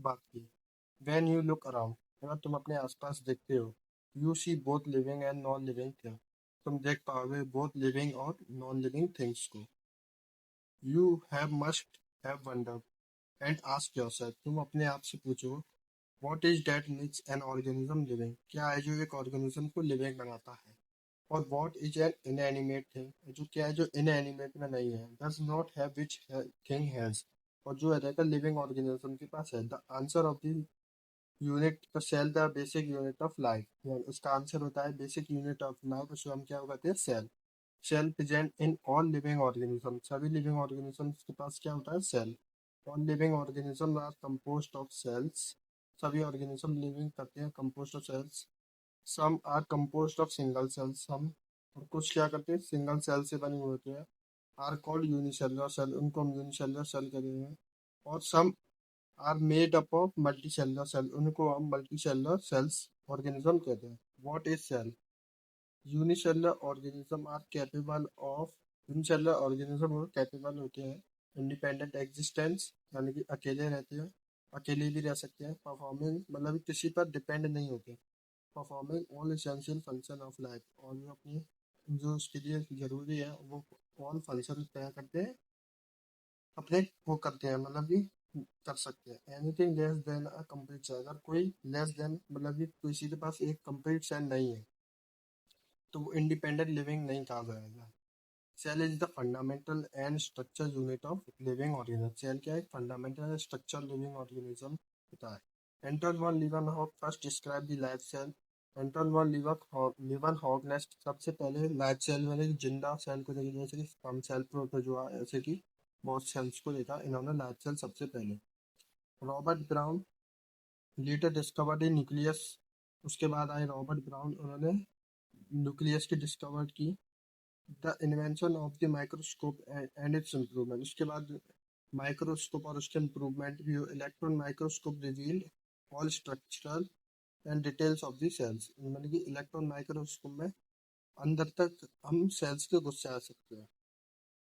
बात की। When you look around, अगर तुम अपने आसपास देखते हो, you see both living and non living thing. तुम देख पाओगे both living और नॉन लिविंग थिंग्स को। You have must have wondered and ask yourself, तुम अपने आप से पूछो, what is that makes an organism living? क्या है जो एक ऑर्गेनिज्म को लिविंग बनाता है? और what is an inanimate thing? जो क्या है जो inanimate में नहीं है, does not have which thing has? और जो रहेगा लिविंग ऑर्गेनिज्म के पास है। The answer of the unit the cell the basic unit of life, उसका आंसर होता है बेसिक यूनिट ऑफ लाइफ, उसको हम क्या कहते हैं? Cell. Cell present in all living organism, सभी लिविंग ऑर्गेनिजम्स के पास क्या होता है? Cell. All living organism are composed of cells, सभी ऑर्गेनिज्म लिविंग करते हैं composed of cells. Some are composed of single cells, हम और कुछ क्या करते हैं? सिंगल सेल से बने हुए होते हैं। आर कॉल्ड यूनिसेलुलर सेल, उनको हम यूनिसेलुलर सेल कहते हैं। और some are made up of multicellular cell, उनको हम मल्टीसेलुलर सेल्स ऑर्गेनिज्म कहते हैं। What is cell? Unicellular organism are capable of, unicellular organism capable होते हैं इंडिपेंडेंट एग्जिस्टेंस, यानी कि अकेले रहते हैं, अकेले भी रह सकते हैं। परफॉर्मिंग मतलब किसी पर डिपेंड नहीं होते। Performing all essential function of life, और वो अपनी जो उसके लिए जरूरी है वो ऑल फंक्शन तय करते हैं, अपने वो करते हैं, मतलब कि कर सकते हैं। Anything less than a complete cell, अगर कोई लेस देन मतलब कि किसी के पास एक कंप्लीट सेल नहीं है तो वो इंडिपेंडेंट लिविंग नहीं कहा जाएगा। Cell is the fundamental and structure unit of living organism, cell क्या है? Fundamental and structure living organism होता है। Anton van Leeuwenhoek first describe the life cell. Anton van Leeuwenhoek सबसे पहले लाइफ सेल वाले जिंदा सेल को देखा, जैसे कि स्पर्म सेल, प्रोटोजोआ, ऐसे कि बहुत सेल्स को देखा इन्होंने लाइफ सेल सबसे पहले। Robert Brown later discovered in nucleus, उसके बाद आए रॉबर्ट ब्राउन, उन्होंने न्यूक्लियस की डिस्कवर की। The invention of the microscope and its improvement, उसके बाद माइक्रोस्कोप और उसके इम्प्रूवमेंट भी। Electron microscope revealed all structural and details of the cells, मतलब कि इलेक्ट्रॉन माइक्रोस्कोप में अंदर तक हम सेल्स के घुस जा सकते हैं।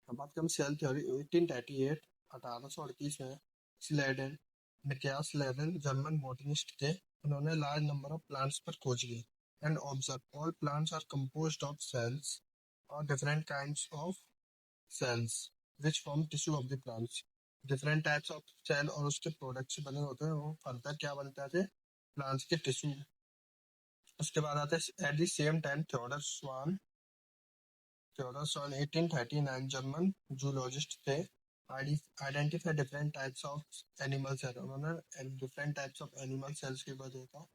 अब बात करें सेल थ्योरी 1838, 1838 में Schleiden, Nicholas Schleiden German botanist थे, उन्होंने लार्ज नंबर ऑफ प्लांट्स पर खोज की। And observe all plants are composed of cells और different kinds of cells which form tissue of the plants. Different types of cell और उसके products बने होते हैं, वो फर्दर क्या बनते थे? प्लांट्स के टिश्यू। उसके बाद आते हैं at the same time Theodor Schwann 1839 German zoologist थे, identify different types of animal cell, उन्होंने different types of animal cells के बारे में देखा।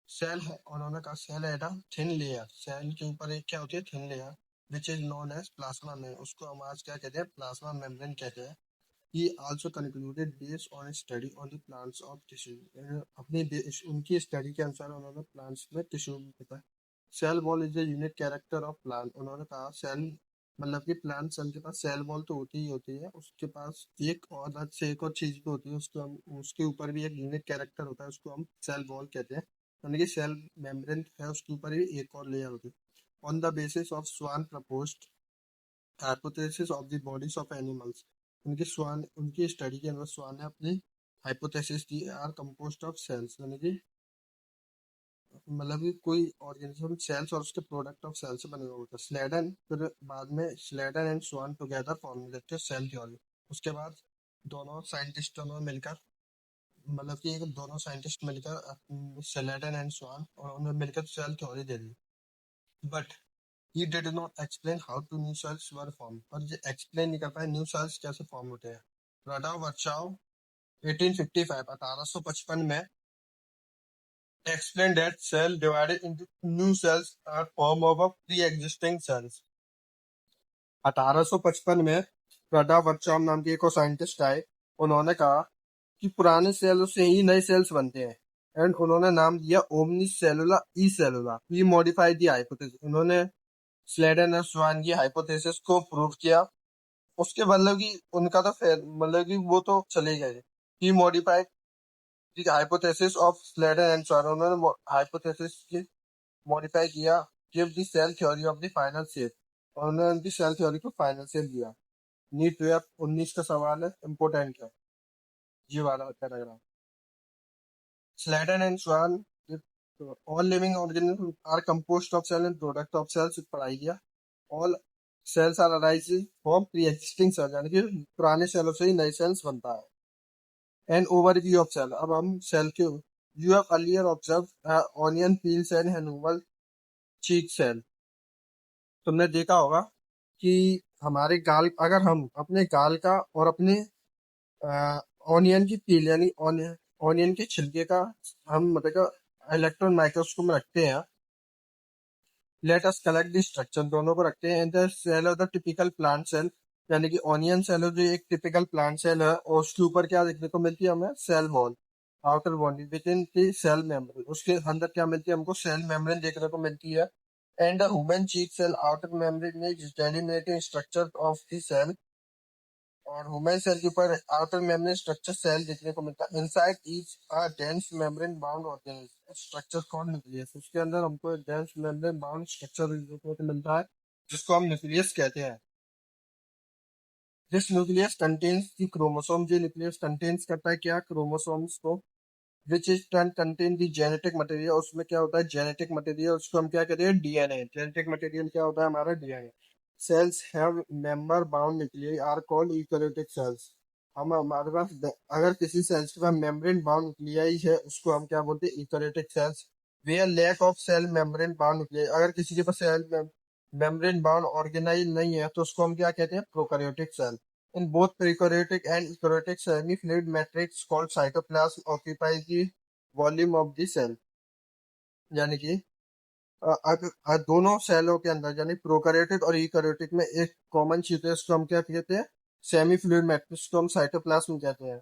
सेल है, उन्होंने कहा सेल है ना थिन लेयर, सेल के ऊपर एक क्या होती है? Thin layer, which is known as plasma membrane, उसको हम आज क्या कहते हैं? प्लाज्मा मेम्ब्रेन कहते हैं। He also concluded based on his study on the plants of tissue, उनकी स्टडी के अनुसार उन्होंने प्लांट्स में टिश्यू बताया। Cell wall is a unique character of plant, उन्होंने कहा सेल मतलब कि प्लांट सेल के पास सेल वॉल तो होती ही होती है, उसके पास एक और अलग से एक और चीज भी होती है, उसको हम उसके ऊपर भी एक यूनिक कैरेक्टर होता है, उसको हम सेल वॉल कहते हैं। यानी कि सेल मेम्ब्रेन है, उसके ऊपर भी एक और लेयर होती है। On the basis of Schwann proposed hypothesis of the bodies of animals, उनकी स्टडी के अंदर स्वान ने अपनी हाइपोथेसिस दी आर कंपोज्ड ऑफ सेल्स, यानी कि मतलब कि कोई ऑर्गेनिज्म सेल्स और उसके प्रोडक्ट ऑफ सेल से बने हुए होते हैं। स्लेडन फिर बाद में Schleiden and Schwann together formulated cell theory, उसके बाद दोनों साइंटिस्टों ने मिलकर मतलब कि एक दोनों साइंटिस्ट मिलकर स्लेडन एंड स्वान और उन्होंने मिलकर सेल थ्योरी दे दी। But he did not explain how to new cells were formed, पर ये एक्सप्लेन नहीं कर पाए न्यू सेल्स कैसे फॉर्म होते हैं। राडा वर्चाओ 1855 1855 में explained that cell divided into new cells are form of a pre-existing cells। 1855 में राडा वर्चाओ नाम के एक और साइंटिस्ट आए, उन्होंने कहा कि पुराने सेलों से ही नए सेल्स बनते हैं। एंड उन्होंने नाम दिया omnis cellula e cellula, he modified the hypothesis, उन्होंने स्लेडन और स्वान की हाइपोथेसिस को प्रूव किया। उसके मतलब कि उनका तो मतलब कि वो तो चले गए। He modified the hypothesis of Schleiden and Schwann, उन्होंने हाइपोथेसिस की मॉडिफाई किया। Give the cell theory of the final shape, और उन्होंने उनकी सेल थ्योरी को फाइनल शेप दिया। नीट 12 19 का सवाल है, इम्पोर्टेंट है ये वाला paragraph. Sladen and Swan, all living organisms are composed of cell and product of cells. पढ़ाई किया. All cells are arising from pre-existing cells, यानी कि पुराने सेलों से ही नए सेल्स बनता है. An overview of cell. अब हम सेल के you have earlier observed onion peels and annual cheek cell. तुमने देखा होगा कि हमारे गाल, अगर हम अपने गाल का और अपने ऑनियन की पील यानी ऑनियन के छिलके का हम मतलब इलेक्ट्रॉन माइक्रोस्कोप में रखते हैं. Let us collect the structure, दोनों को रखते हैं. And the cell of the typical plant cell, यानी कि ऑनियन सेल जो एक टिपिकल प्लांट सेल है, और उसके ऊपर क्या देखने को मिलती है हमें? Cell wall, outer boundary within the cell membrane. उसके अंदर क्या मिलती है हमको? सेल मेम्ब्रेन देखने को मिलती है. And the human cheek cell outer membrane is delimiting structure of the cell. और ह्यूमन सेल के ऊपर आउटर मेम्ब्रेन स्ट्रक्चर सेल देखने को मिलता है. Inside each a dense membrane bound organism structure called nucleus. उसके अंदर हमको एक डेंस मेम्ब्रेन बाउंड स्ट्रक्चर देखने को मिलता है, जिसको हम न्यूक्लियस कहते हैं. This nucleus contains the chromosome. जो न्यूक्लियस कंटेन्स करता है क्या? क्रोमोसोम्स को. Which is contain the genetic material. उसमें क्या होता है? Genetic material. उसको हम क्या कहते हैं? डीएनए. जेनेटिक मटेरियल क्या होता है? हमारा DNA. Cells have member bound nuclei are called eukaryotic cells. हम हमारे पास अगर किसी सेल्स के पास मेम्ब्रेन बाउंड न्यूक्लियाई है, उसको हम क्या बोलते हैं? Eukaryotic cells. Where lack of cell membrane bound nuclei, अगर किसी के पास सेल मेम्ब्रेन बाउंड ऑर्गेनाइज नहीं है, तो उसको हम क्या कहते हैं? Prokaryotic cell. In both prokaryotic and eukaryotic semi-fluid matrix called cytoplasm occupies the volume of the cell. यानी कि दोनों सेलों के अंदर यानी प्रोकैरियोटिक और यूकैरियोटिक में एक कॉमन चीज है, उसको हम क्या कहते हैं? सेमी फ्लूइड मैट्रिक्स को हम साइटोप्लाज्म कहते हैं.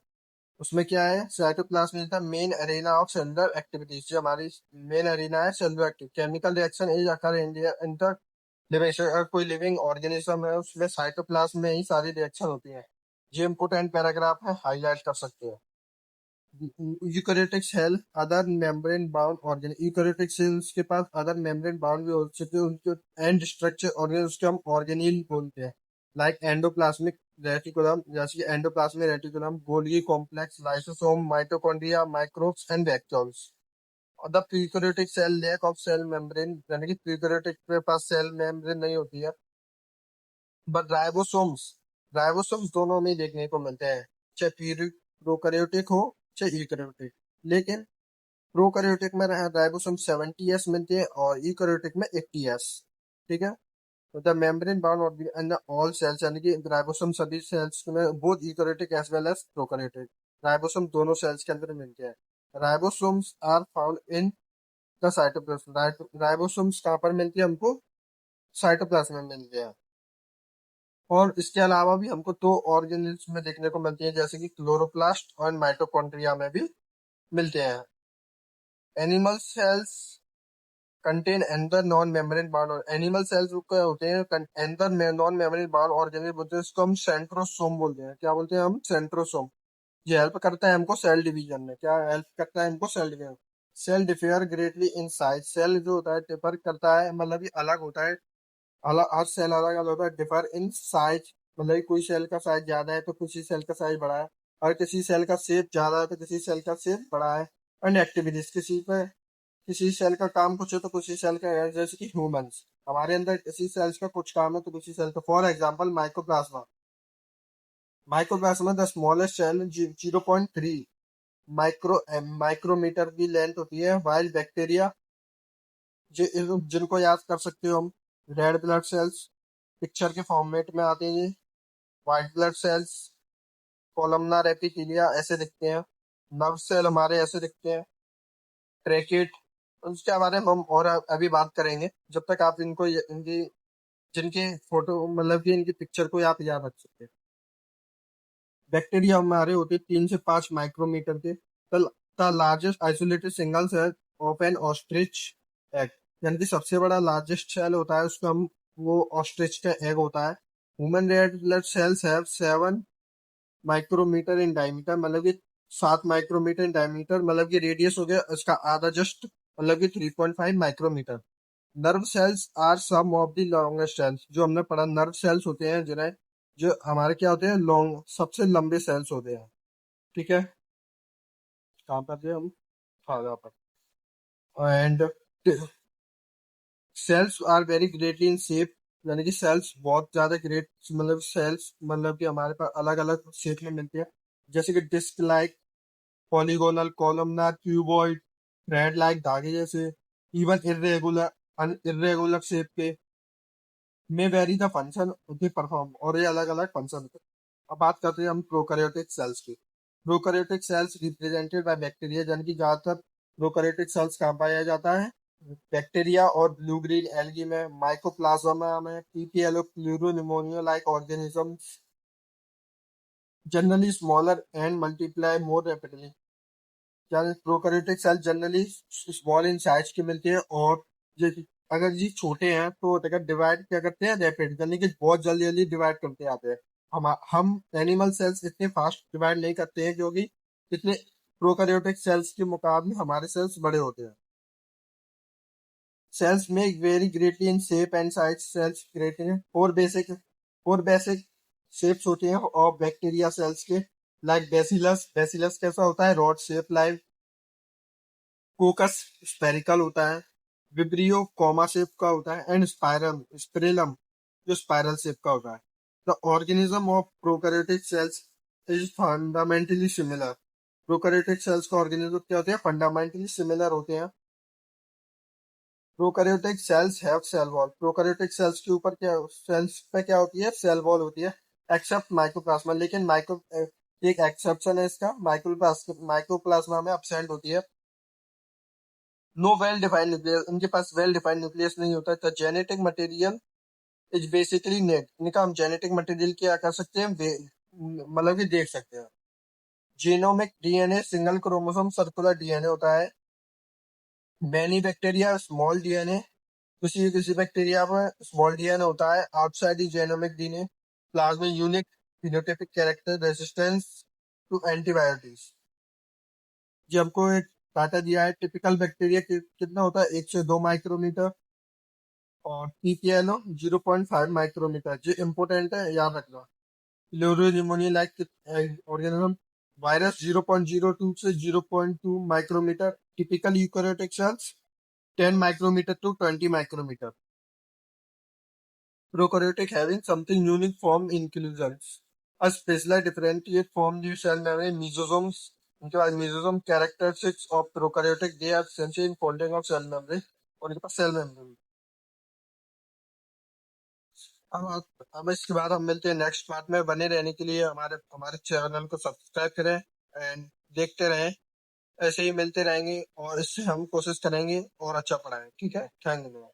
उसमें क्या है? Cytoplasm is the main Arena of cellular activities. जो हमारी मेन अरेना है cellular activity. Chemical reaction is occur in the living. अगर कोई लिविंग ऑर्गेनिज्म है, उसमें साइटोप्लाज्म में ही सारी रिएक्शन होती है. ये इंपोर्टेंट पैराग्राफ है, हाईलाइट कर सकते हैं. Eukaryotic cell other membrane bound organ. Eukaryotic cells के पास अदर मेम्ब्रेन बाउंड भी हो सकते हैं. उनके एंड स्ट्रक्चर ऑर्गेन, उसके हम ऑर्गेनील बोलते हैं. लाइक एंडोप्लाज्मिक रेटिकुलम, जैसे कि endoplasmic reticulum, Golgi complex, lysosome, mitochondria, microbes and vacuoles. और the prokaryotic cell lack of cell membrane, यानी कि प्रीकैरियोटिक के पास सेल मेम्ब्रेन नहीं होती है. बट राइबोसोम्स, राइबोसोम्स दोनों में देखने को मिलते हैं, चाहे प्रोकैरियोटिक हो चाहे यूकैरियोटिक. लेकिन प्रोकैरियोटिक में राइबोसोम 70s मिलते हैं और यूकैरियोटिक में 80s. ठीक है. तो the membrane bound organ all cells, यानी कि राइबोसोम सभी सेल्स में, both eukaryotic as well as prokaryotic, ribosome दोनों सेल्स के अंदर मिलते हैं. Ribosomes are found in the cytoplasm. Ribosomes कहाँ पर मिलती है हमको? साइटोप्लाज्म में मिलते हैं. और इसके अलावा भी हमको दो ऑर्गेनिल्स में देखने को मिलती है, जैसे कि क्लोरोप्लास्ट और माइटोकॉन्ड्रिया में भी मिलते हैं. Animal cells contain other non membrane bound. Animal cells क्या होते हैं? Other non membrane bound organelle बोलते हैं. इसको हम सेंट्रोसोम बोलते हैं. क्या बोलते हैं हम? सेंट्रोसोम. ये हेल्प करता है हमको सेल डिवीजन में. क्या हेल्प करता है हमको? Cell division. Cell differ greatly in size. Cell जो होता है डिफर करता है, मतलब ये अलग होता है. अलग हर सेल अलग अलग होता है. डिफर इन साइज, मतलब कि कोई सेल का साइज ज्यादा है तो किसी सेल का साइज बड़ा है, और किसी सेल का शेप ज्यादा है तो किसी सेल का शेप बड़ा है. एंड एक्टिविटीज, किसी पे किसी सेल का काम कुछ है तो किसी सेल का है. जैसे कि ह्यूमंस, हमारे अंदर किसी सेल्स का कुछ काम है तो किसी सेल का. For example microplasma. Microplasma the smallest cell 0.3 micrometre की लेंथ होती है. वाइल बैक्टीरिया, जिनको याद कर सकते हो हम, रेड ब्लड सेल्स पिक्चर के फॉर्मेट में आते हैं. White blood cells columnar epithelia ऐसे दिखते हैं. नर्व सेल हमारे ऐसे दिखते हैं, ट्रैकेट. उसके बारे में हम और अभी बात करेंगे, जब तक आप इनको इनकी जिनके फोटो मतलब कि इनकी पिक्चर को आप याद रख सकते हैं. बैक्टीरिया हमारे होते हैं 3 से 5 माइक्रोमीटर के. The largest isolated single cell of an ostrich egg, यानी कि सबसे बड़ा लार्जेस्ट सेल होता है उसका हम, वो ऑस्ट्रिच का एग होता है. Human red blood cells have 7 micrometre in diameter, मतलब कि 7 माइक्रोमीटर इन डायमीटर, मतलब कि रेडियस हो गया इसका आधा, जस्ट मतलब कि 3.5 micrometre. Nerve cells are some of the longest cells. जो हमने पढ़ा, नर्व सेल्स होते हैं जिन्हें, जो हमारे क्या होते हैं? लॉन्ग, सबसे लंबे सेल्स होते हैं. ठीक है. कहाँ पर थे हम? फायदा पर। And cells are very greatly in shape, यानी कि सेल्स बहुत ज्यादा ग्रेट, मतलब सेल्स मतलब कि हमारे पास अलग अलग शेप में मिलती है, जैसे कि disc like, polygonal, columnar, cuboid, thread like धागे जैसे, इवन इरेगुलर इरेगुलर शेप के में very the function they perform, और ये अलग अलग फंक्शन होते हैं। अब बात करते हैं हम प्रोकैरियोटिक सेल्स की। Prokaryotic cells represented by bacteria, यानी कि ज्यादातर प्रोकैरियोटिक सेल्स कहाँ पाया जाता है? बैक्टीरिया और ब्लू ग्रीन एल्गी में, माइकोप्लाज्मा में, PPLO, pleuropneumonia like organisms, generally smaller and multiply more rapidly. यानी prokaryotic cell generally small in size की मिलती है, और ये अगर ये छोटे हैं तो अगर डिवाइड क्या करते हैं रैपिड, यानी कि बहुत जल्दी जल्दी डिवाइड करते आते हैं। हम एनिमल सेल्स इतने फास्ट डिवाइड नहीं करते हैं, क्योंकि इतने प्रोकैरियोटिक सेल्स के मुकाबले हमारे सेल्स बड़े होते हैं। Cells may vary greatly in shape and size. Cells create हैं फोर बेसिक शेप्स होती हैं और बैक्टीरिया सेल्स के, लाइक बेसिलस। बेसिलस कैसा होता है? Rod shape like. कोकस स्पेरिकल होता है। विब्रियो कॉमा शेप का होता है। एंड स्पिरेलम जो स्पाइरल शेप का होता है। The organism of prokaryotic cells is fundamentally similar. Prokaryotic cells का ऑर्गेनिज्म क्या होते हैं? फंडामेंटली सिमिलर होते हैं। Prokaryotic cells have cell wall. Prokaryotic cells के ऊपर क्या, सेल्स पे क्या होती है? सेल वॉल होती है, एक्सेप्ट माइकोप्लाज्मा। लेकिन माइक्रो एक एक्सेप्शन है इसका, माइक्रोप्लाज्मा में absent होती है। नो वेल डिफाइंड न्यूक्लियस, उनके पास वेल डिफाइंड न्यूक्लियस नहीं होता है। The genetic material is basically net. इनका हम जेनेटिक मटेरियल क्या कर सकते हैं? मतलब कि देख सकते हैं। Genomic DNA single chromosome circular DNA होता है। मैनी बैक्टीरिया स्मॉल डीएनए, किसी किसी बैक्टीरिया में स्मॉल डीएनए होता है। Outside the genomic DNA, plasma unique phenotypic character, resistance to antibiotics. जो हमको एक डाटा दिया है, टिपिकल बैक्टीरिया कितना होता है? 1 से 2 माइक्रोमीटर, और पीपीएनओ 0.5 माइक्रोमीटर। जो इम्पोर्टेंट है, याद रखना। प्लूरोनिमोनिया लाइक ऑर्गेनिज्म, वायरस 0.02 से 0.2 micrometre. Typical eukaryotic cells 10 micrometre to 20 micrometre. Prokaryotic having something unique form inclusions. A specialized differentiate form new cell membrane mesosomes. उनके पास mesosomes characteristics of prokaryotic, they are essential in folding of cell membrane, और इनके पास cell membrane। अब इसके बाद हम मिलते हैं next part में। बने रहने के लिए हमारे हमारे चैनल को सब्सक्राइब करें एंड देखते रहें। ऐसे ही मिलते रहेंगे और इससे हम कोशिश करेंगे और अच्छा पढ़ाएं। ठीक है, थैंक यू।